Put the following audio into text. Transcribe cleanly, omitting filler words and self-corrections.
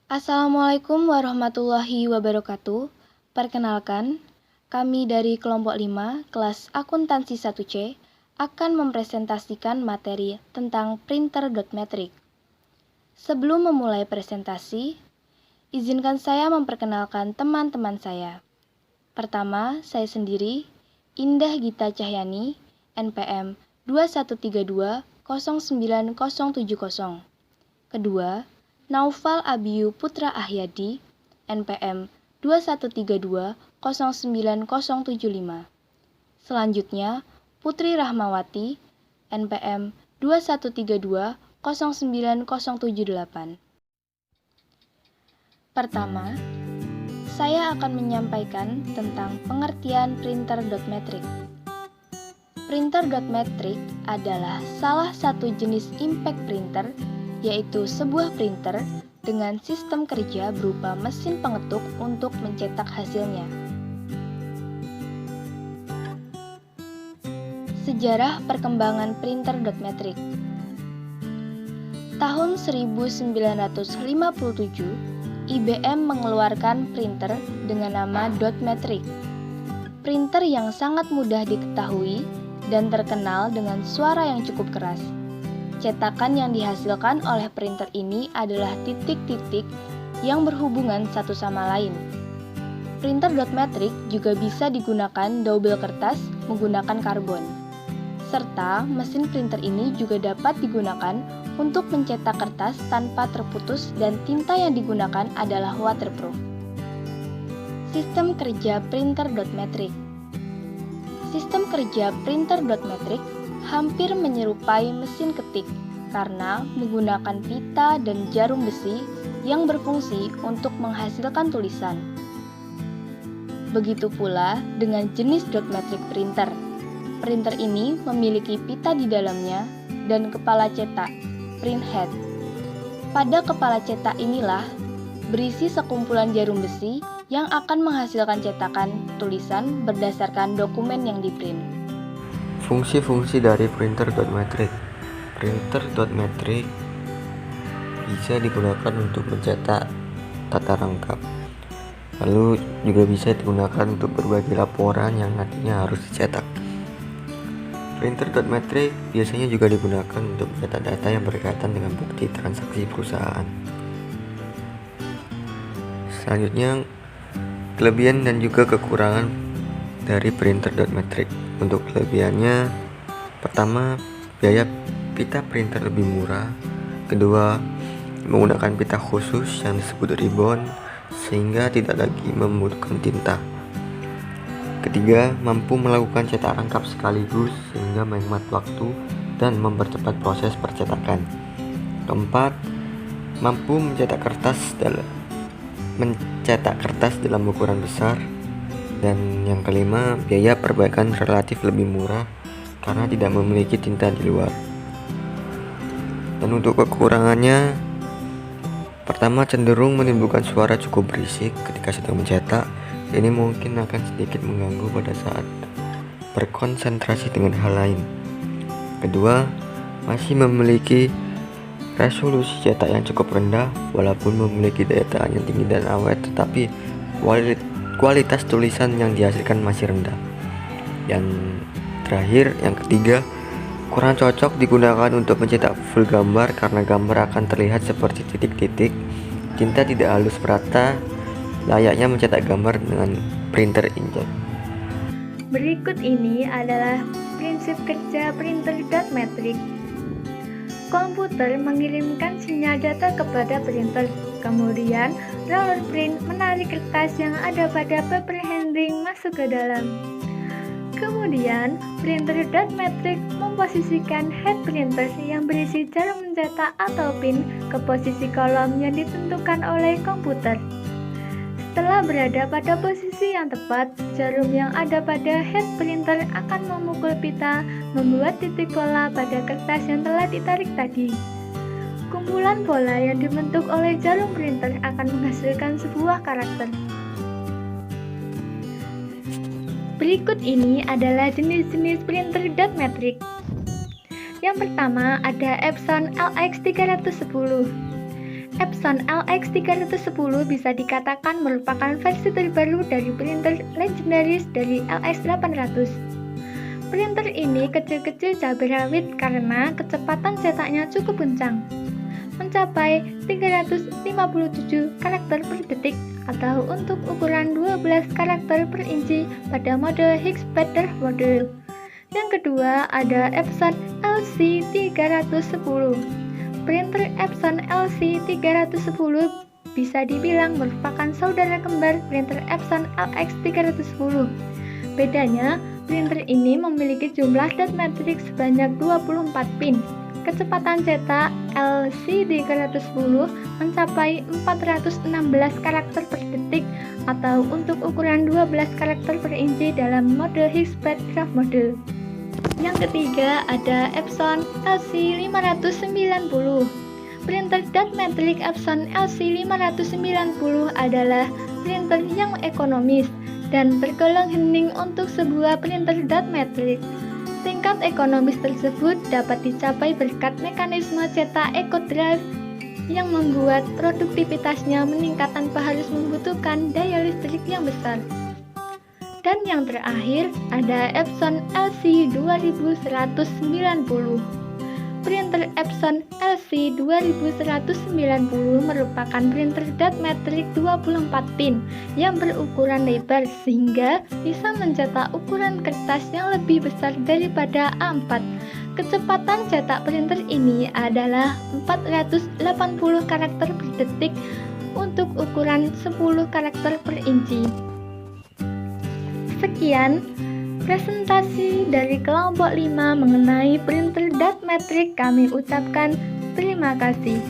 Assalamualaikum warahmatullahi wabarakatuh. Perkenalkan, kami dari kelompok 5, kelas akuntansi 1C, akan mempresentasikan materi tentang printer dot matrix. Sebelum memulai presentasi, izinkan saya memperkenalkan teman-teman saya. Pertama, saya sendiri, Indah Gita Cahyani, NPM 21320970. Kedua, Naufal Abiyu Putra Ahyadi, NPM 2132097075. Selanjutnya, Putri Rahmawati, NPM 21320978. Pertama, saya akan menyampaikan tentang pengertian printer dot matrix. Printer dot matrix adalah salah satu jenis impact printer, yaitu sebuah printer dengan sistem kerja berupa mesin pengetuk untuk mencetak hasilnya. Sejarah perkembangan printer dot matrix. Tahun 1957, IBM mengeluarkan printer dengan nama dot matrix. Printer yang sangat mudah diketahui dan terkenal dengan suara yang cukup keras. Cetakan yang dihasilkan oleh printer ini adalah titik-titik yang berhubungan satu sama lain. Printer dot matrix juga bisa digunakan double kertas menggunakan karbon. Serta mesin printer ini juga dapat digunakan untuk mencetak kertas tanpa terputus dan tinta yang digunakan adalah waterproof. Sistem kerja printer dot matrix. Sistem kerja printer dot matrix hampir menyerupai mesin ketik karena menggunakan pita dan jarum besi yang berfungsi untuk menghasilkan tulisan. Begitu pula dengan jenis dot matrix printer. Printer ini memiliki pita di dalamnya dan kepala cetak, print head. Pada kepala cetak inilah berisi sekumpulan jarum besi yang akan menghasilkan cetakan tulisan berdasarkan dokumen yang di-print. Fungsi-fungsi dari printer dot matrix. Printer dot matrix bisa digunakan untuk mencetak tata rangkap. Lalu juga bisa digunakan untuk berbagi laporan yang nantinya harus dicetak. Printer dot matrix biasanya juga digunakan untuk mencetak data yang berkaitan dengan bukti transaksi perusahaan. Selanjutnya, kelebihan dan juga kekurangan dari printer dot matrix. Untuk kelebihannya, pertama, biaya pita printer lebih murah. Kedua, menggunakan pita khusus yang disebut ribbon sehingga tidak lagi membutuhkan tinta. Ketiga, mampu melakukan cetak rangkap sekaligus sehingga menghemat waktu dan mempercepat proses percetakan. Keempat, mampu mencetak kertas dalam ukuran besar. Dan yang kelima, biaya perbaikan relatif lebih murah karena tidak memiliki tinta di luar. Dan untuk kekurangannya, pertama, cenderung menimbulkan suara cukup berisik ketika sedang mencetak. Ini mungkin akan sedikit mengganggu pada saat berkonsentrasi dengan hal lain. Kedua, masih memiliki resolusi cetak yang cukup rendah walaupun memiliki daya tahan yang tinggi dan awet, tetapi kualitas tulisan yang dihasilkan masih rendah. Yang terakhir, yang ketiga, kurang cocok digunakan untuk mencetak full gambar karena gambar akan terlihat seperti titik-titik. Tinta tidak halus merata, layaknya mencetak gambar dengan printer inkjet. Berikut ini adalah prinsip kerja printer dot matrix. Komputer mengirimkan sinyal data kepada printer, kemudian roller print menarik kertas yang ada pada paper handling masuk ke dalam. Kemudian, printer dot matrix memposisikan head printer yang berisi jarum mencetak atau pin ke posisi kolom yang ditentukan oleh komputer. Setelah berada pada posisi yang tepat, jarum yang ada pada head printer akan memukul pita, membuat titik pola pada kertas yang telah ditarik tadi. Kumpulan pola yang dibentuk oleh jarum printer akan menghasilkan sebuah karakter. Berikut ini adalah jenis-jenis printer dot matrix. Yang pertama ada Epson LX310. Epson LX310 bisa dikatakan merupakan versi terbaru dari printer legendaris dari LX800. Printer ini kecil-kecil cabai rawit karena kecepatan cetaknya cukup kencang, mencapai 357 karakter per detik atau untuk ukuran 12 karakter per inci pada mode Higgs-Baader mode. Yang kedua ada Epson LC310. Printer Epson LC310 bisa dibilang merupakan saudara kembar printer Epson LX310. Bedanya, printer ini memiliki jumlah dot matrix sebanyak 24 pin. Kecepatan cetak LC310 mencapai 416 karakter per detik atau untuk ukuran 12 karakter per inci dalam mode Higgs-Baader mode. Yang ketiga ada Epson LC590. Printer dot matrix Epson LC590 adalah printer yang ekonomis dan tergolong hening untuk sebuah printer dot matrix. Tingkat ekonomis tersebut dapat dicapai berkat mekanisme cetak eco drive yang membuat produktivitasnya meningkat tanpa harus membutuhkan daya listrik yang besar. Dan yang terakhir ada Epson LC2190. Printer Epson LC2190 merupakan printer dot matrix 24 pin yang berukuran lebar sehingga bisa mencetak ukuran kertas yang lebih besar daripada A4. Kecepatan cetak printer ini adalah 480 karakter per detik untuk ukuran 10 karakter per inci. Sekian presentasi dari kelompok 5 mengenai printer dot matrix. Kami ucapkan terima kasih.